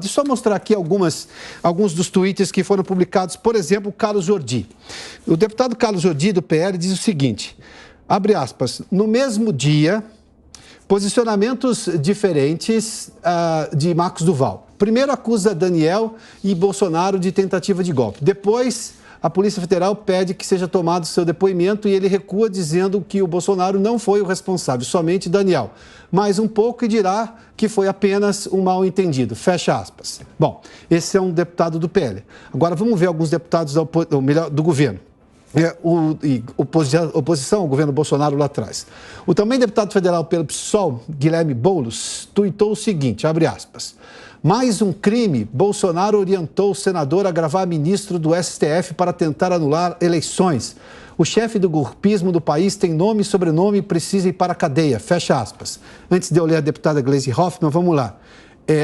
Deixa eu só mostrar aqui alguns dos tweets que foram publicados. Por exemplo, o Carlos Jordi. O deputado Carlos Jordi, do PL, diz o seguinte, abre aspas, no mesmo dia, posicionamentos diferentes de Marcos Duval. Primeiro acusa Daniel e Bolsonaro de tentativa de golpe. Depois, a Polícia Federal pede que seja tomado seu depoimento e ele recua dizendo que o Bolsonaro não foi o responsável, somente Daniel. Mais um pouco e dirá que foi apenas um mal-entendido. Fecha aspas. Bom, esse é um deputado do PL. Agora vamos ver alguns deputados do governo. Oposição ao governo Bolsonaro lá atrás. O também deputado federal pelo PSOL, Guilherme Boulos, tuitou o seguinte, abre aspas, mais um crime, Bolsonaro orientou o senador a gravar ministro do STF para tentar anular eleições. O chefe do golpismo do país tem nome e sobrenome e precisa ir para a cadeia, fecha aspas. Antes de eu ler a deputada Gleisi Hoffmann, vamos lá.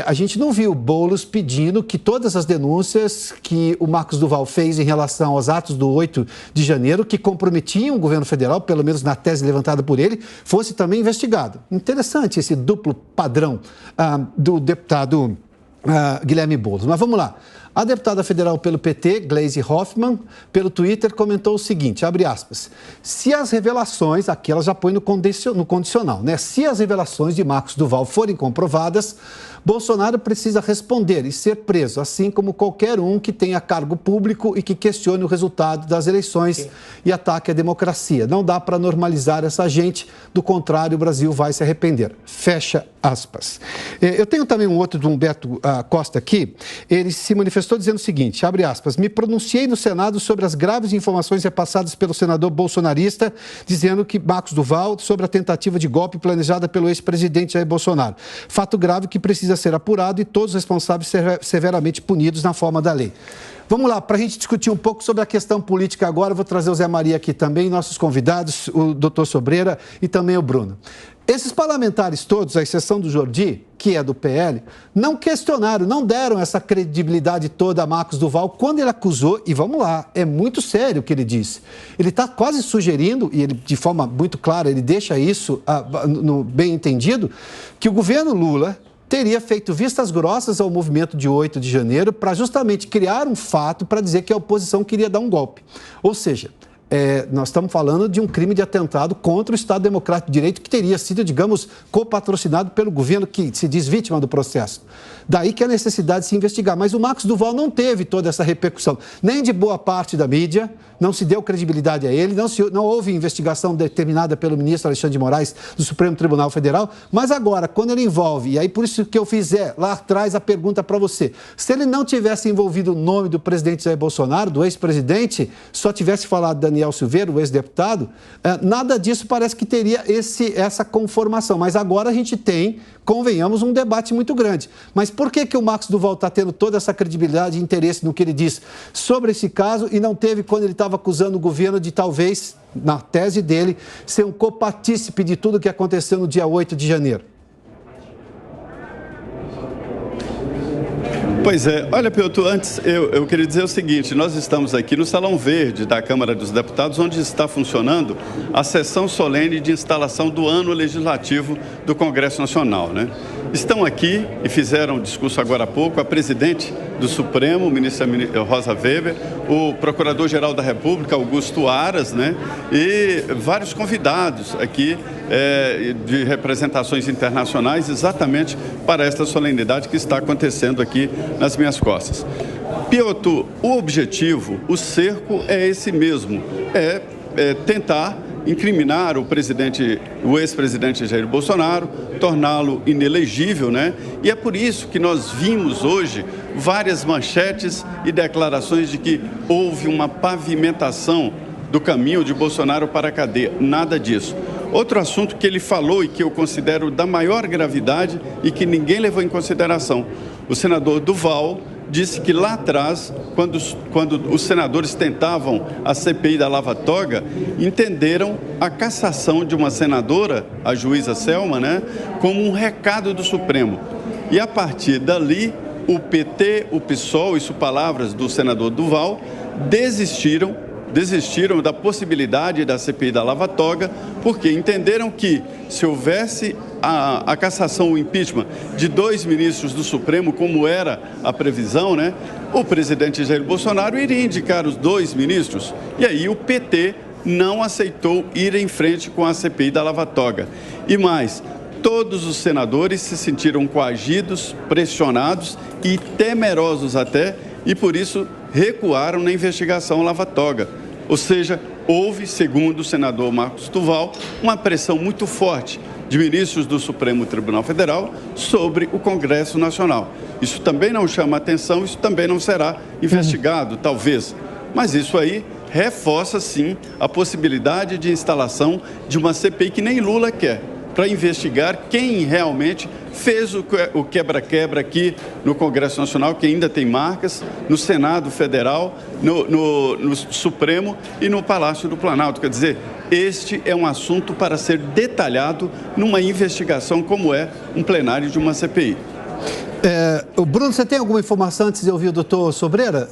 A gente não viu o Boulos pedindo que todas as denúncias que o Marcos Duval fez em relação aos atos do 8 de janeiro, que comprometiam o governo federal, pelo menos na tese levantada por ele, fosse também investigado. Interessante esse duplo padrão do deputado Guilherme Boulos. Mas vamos lá. A deputada federal pelo PT, Gleisi Hoffmann, pelo Twitter, comentou o seguinte, abre aspas, se as revelações, aqui ela já põe no condicional, né? Se as revelações de Marcos Duval forem comprovadas, Bolsonaro precisa responder e ser preso, assim como qualquer um que tenha cargo público e que questione o resultado das eleições e ataque a democracia. Não dá para normalizar essa gente, do contrário, o Brasil vai se arrepender. Fecha aspas. Eu tenho também um outro do Humberto Costa aqui, ele se manifestou dizendo o seguinte, abre aspas, me pronunciei no Senado sobre as graves informações repassadas pelo senador bolsonarista, dizendo que Marcos Duval sobre a tentativa de golpe planejada pelo ex-presidente Jair Bolsonaro. Fato grave que precisa ser apurado e todos os responsáveis severamente punidos na forma da lei. Vamos lá, para a gente discutir um pouco sobre a questão política agora, eu vou trazer o Zé Maria aqui também, nossos convidados, o doutor Sobreira e também o Bruno. Esses parlamentares todos, à exceção do Jordi, que é do PL, não questionaram, não deram essa credibilidade toda a Marcos Duval quando ele acusou, e vamos lá, é muito sério o que ele disse. Ele está quase sugerindo, e ele de forma muito clara, ele deixa isso bem entendido, que o governo Lula teria feito vistas grossas ao movimento de 8 de janeiro para justamente criar um fato para dizer que a oposição queria dar um golpe. Ou seja, nós estamos falando de um crime de atentado contra o Estado Democrático de Direito que teria sido, digamos, copatrocinado pelo governo que se diz vítima do processo. Daí que a necessidade de se investigar. Mas o Marcos Duval não teve toda essa repercussão, nem de boa parte da mídia, não se deu credibilidade a ele, não houve investigação determinada pelo ministro Alexandre de Moraes do Supremo Tribunal Federal, mas agora, quando ele envolve, e aí por isso que eu fiz lá atrás a pergunta para você, se ele não tivesse envolvido o nome do presidente Jair Bolsonaro, do ex-presidente, só tivesse falado Daniel Silveira, o ex-deputado, nada disso parece que teria essa conformação, mas agora a gente tem, convenhamos, um debate muito grande. Mas por que o Marcos Duval está tendo toda essa credibilidade e interesse no que ele diz sobre esse caso e não teve quando ele estava acusando o governo de talvez, na tese dele, ser um copartícipe de tudo que aconteceu no dia 8 de janeiro? Pois é, olha, Piotr, antes eu queria dizer o seguinte, nós estamos aqui no Salão Verde da Câmara dos Deputados, onde está funcionando a sessão solene de instalação do ano legislativo do Congresso Nacional, né? Estão aqui e fizeram um discurso agora há pouco a presidente do Supremo, ministra Rosa Weber, o Procurador-Geral da República, Augusto Aras, né? E vários convidados aqui de representações internacionais exatamente para esta solenidade que está acontecendo aqui nas minhas costas. Piotr, o objetivo, o cerco é esse mesmo, tentar incriminar o ex-presidente Jair Bolsonaro, torná-lo inelegível, né? E é por isso que nós vimos hoje várias manchetes e declarações de que houve uma pavimentação do caminho de Bolsonaro para a cadeia. Nada disso. Outro assunto que ele falou e que eu considero da maior gravidade e que ninguém levou em consideração. O senador Duval disse que lá atrás, quando os senadores tentavam a CPI da Lava Toga, entenderam a cassação de uma senadora, a juíza Selma, né, como um recado do Supremo. E a partir dali, o PT, o PSOL, isso palavras do senador Duval, desistiram da possibilidade da CPI da Lava Toga, porque entenderam que se houvesse a cassação, o impeachment de 2 ministros do Supremo, como era a previsão, né? O presidente Jair Bolsonaro iria indicar os 2 ministros. E aí o PT não aceitou ir em frente com a CPI da Lava Toga. E mais, todos os senadores se sentiram coagidos, pressionados e temerosos até, e por isso recuaram na investigação Lava Toga. Ou seja, houve, segundo o senador Marcos Duval, uma pressão muito forte de ministros do Supremo Tribunal Federal sobre o Congresso Nacional. Isso também não chama atenção, isso também não será investigado, talvez. Mas isso aí reforça, sim, a possibilidade de instalação de uma CPI que nem Lula quer, para investigar quem realmente fez o quebra-quebra aqui no Congresso Nacional, que ainda tem marcas, no Senado Federal, no Supremo e no Palácio do Planalto. Quer dizer, este é um assunto para ser detalhado numa investigação como é um plenário de uma CPI. Bruno, você tem alguma informação antes de ouvir o doutor Sobreira?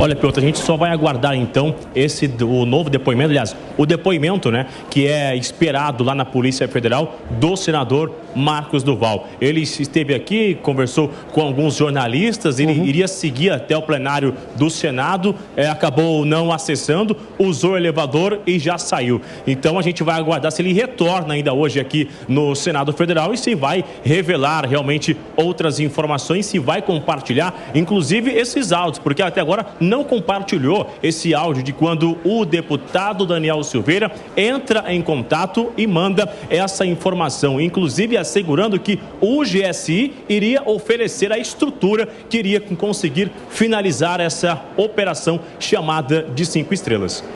Olha, Piotr, a gente só vai aguardar então o novo depoimento, aliás, o depoimento, né, que é esperado lá na Polícia Federal do senador Marcos Duval. Ele esteve aqui, conversou com alguns jornalistas, ele iria seguir até o plenário do Senado, acabou não acessando, usou o elevador e já saiu. Então a gente vai aguardar se ele retorna ainda hoje aqui no Senado Federal e se vai revelar realmente outras informações, se vai compartilhar, inclusive esses áudios, porque até agora não compartilhou esse áudio de quando o deputado Daniel Silveira entra em contato e manda essa informação, inclusive assegurando que o GSI iria oferecer a estrutura que iria conseguir finalizar essa operação chamada de 5 estrelas.